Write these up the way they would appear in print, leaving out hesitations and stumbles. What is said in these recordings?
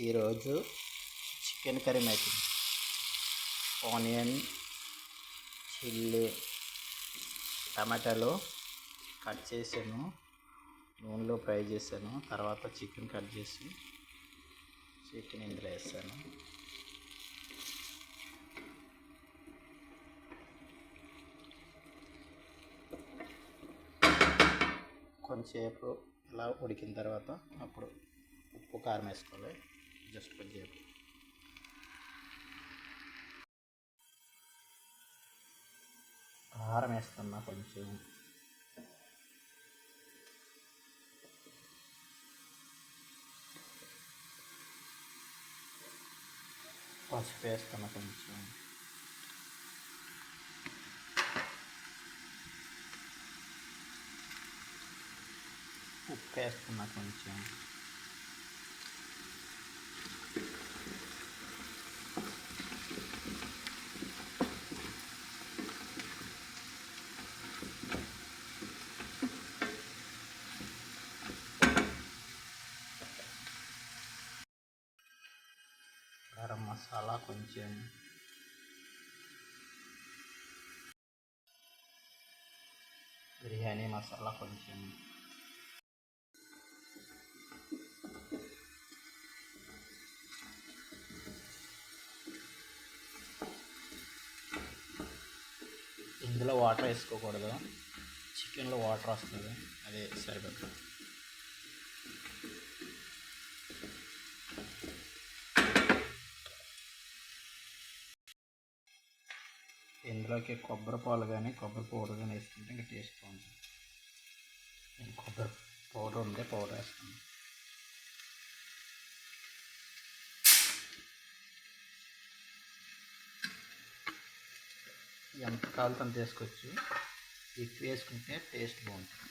ఈరోజు chicken curry making. Onion, chilli, టమాటాలు cut చేసాను, నూనెలో ఫ్రై చేశాను. తర్వాత చికెన్ కట్ చేసి చికెన్ ఇందులో వేసాను. కొంచెంసేపు ఇలా ఉడికిన తర్వాత అప్పుడు ఉప్పు కారం వేసుకోవాలి. జస్ట్ కొంచెంసేపు కారం వేస్తున్నా, కొంచెం పసుపు వేస్తున్నా, కొంచెం ఉప్పు వేస్తున్నా, కొంచెం గరం మసాలా, కొంచెం బిర్యానీ మసాలా, కొంచెం ఇందులో వాటర్ వేసుకోకూడదు, చికెన్లో వాటర్ వస్తుంది, అదే సరిపోతుంది. ఇందులోకి కొబ్బరి పాలు కానీ కొబ్బరి పౌడర్ కానీ వేసుకుంటే ఇంకా టేస్ట్ బాగుంటుంది. నేను కొబ్బరి పౌడర్ ఉంటే పౌడర్ వేస్తాను. ఎంత కావాలో అంత వేసుకోవచ్చు, ఎక్కువ వేసుకుంటే టేస్ట్ బాగుంటుంది.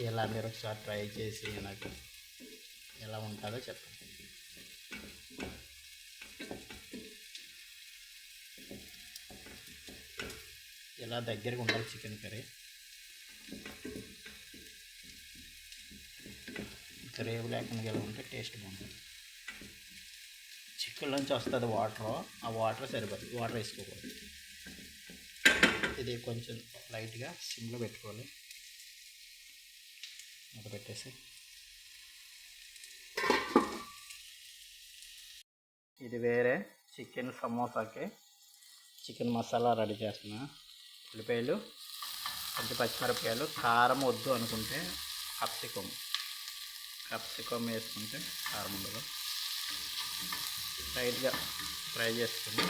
ఇలా మీరు ఒకసారి ట్రై చేసి నాకు ఎలా ఉంటుందో చెప్పండి. ఇలా దగ్గరికి ఉండాలి చికెన్ కర్రీ. గ్రేవీ లేకుండా ఇలా ఉంటే టేస్ట్ బాగుంటుంది. చికెన్ నుంచి వస్తుంది వాటర్, ఆ వాటర్ సరిపోతుంది, వాటర్ వేసుకోకూడదు. ఇది కొంచెం లైట్గా సిమ్లో పెట్టుకోవాలి. మూత పెట్టేసి ఇది వేరే చికెన్ సమోసాకి చికెన్ మసాలా రెడీ చేస్తున్నా. ఉల్లిపాయలు, కొంచెం పచ్చిమిరపకాయలు, కారం వద్దు అనుకుంటే కప్సికమ్ వేసుకుంటే కారం ఉండదు. లైట్గా ఫ్రై చేసుకుని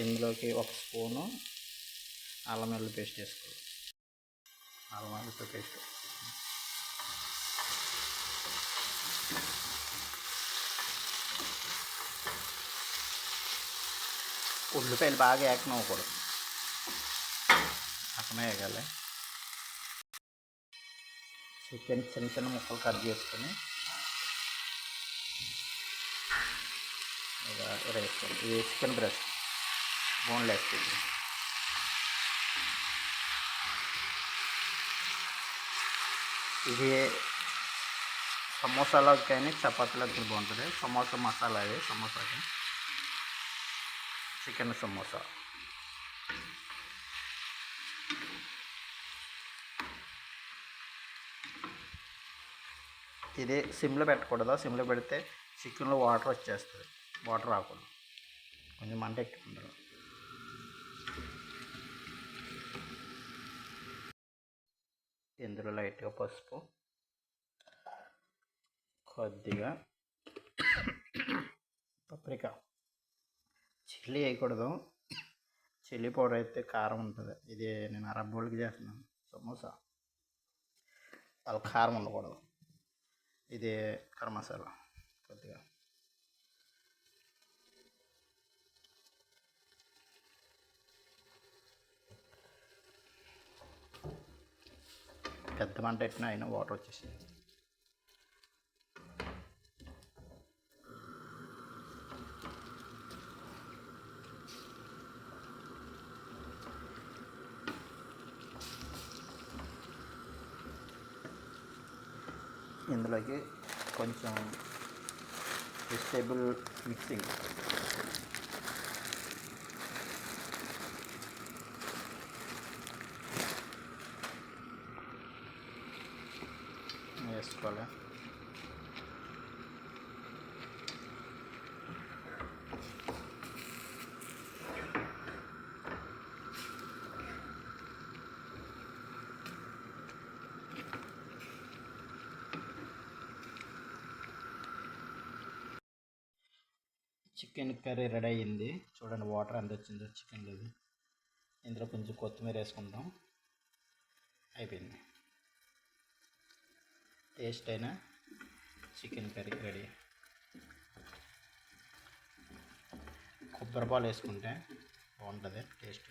ఇందులోకి 1 స్పూను అల్లం వెల్లుల్లి పేస్ట్ వేసుకోవాలి. అల్లం వెల్లుల్లి పేస్ట్ ఉల్లిపాయలు బాగా ఏకనవ్వకూడదు, అక్కనే వేయాలి. చికెన్ చిన్న చిన్న ముక్కలు కట్ చేసుకొని ఇలా వేసుకోవాలి. ఇది చికెన్ బ్రెస్ట్, బోన్లెస్ చికెన్. ఇది సమోసాలోకి కానీ చపాతీలోకి బాగుంటుంది. సమోసా మసాలా, అది సమోసాకి చికెన్ సమోసా. ఇది సిమ్లో పెట్టకూడదు, సిమ్లో పెడితే చికెన్లో వాటర్ వచ్చేస్తుంది, వాటర్ రాకూడదు, కొంచెం మంట ఎక్కువ ఉండదు. ఇందులో లైట్గా పసుపు, కొద్దిగా పప్రికా, చిల్లీ వేయకూడదు, చిల్లీ పౌడర్ అయితే కారం ఉంటుంది. ఇది నేను అరబ్ బోల్కి చేస్తున్నాను సమోసా, వాళ్ళ కారం ఉండకూడదు. ఇది గరం మసాలా కొద్దిగా, పెద్ద మంట పెట్టినా అయినా వాటర్ వచ్చేసింది. ఇందులోకి కొంచెం వెజిటేబుల్ మిక్సింగ్ వేసుకోవాలి. చికెన్ కర్రీ రెడీ అయ్యింది. చూడండి వాటర్ ఎంత వచ్చిందో చికెన్లోది. ఇందులో కొంచెం కొత్తిమీర వేసుకుంటాం. అయిపోయింది. టేస్ట్ అయిన చికెన్ కర్రీ రెడీ. కొబ్బరిపాలు వేసుకుంటే బాగుంటుంది టేస్ట్.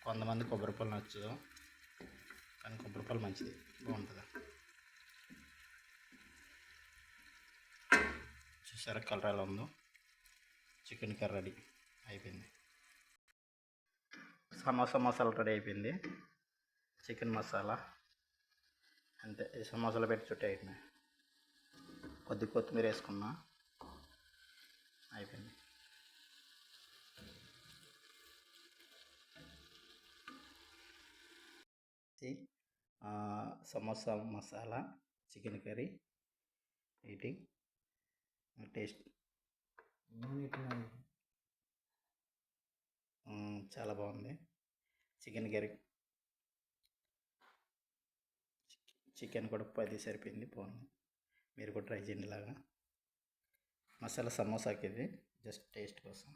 కొంతమంది కొబ్బరిపాలు నచ్చదు, కానీ కొబ్బరిపాలు మంచిది, బాగుంటుంది. చూసారా కలర్ ఎలా ఉందో. చికెన్ కర్రీ రెడీ అయిపోయింది. సమోసా మసాలా రెడీ అయిపోయింది. చికెన్ మసాలా అంతే. ఈ సమోసాలో పెట్టి చుట్టూ అయిపోయినాయి. కొద్ది కొత్తిమీర వేసుకున్నా. అయిపోయింది. Samosa masala chicken curry eating taste చాలా బాగుంది. చికెన్ కర్రీ చికెన్ కూడా 10 సరిపోయింది, బాగుంది. మీరు కూడా ట్రై చేయండి ఇలాగా. మసాలా సమోసాకి ఇది జస్ట్ టేస్ట్ కోసం.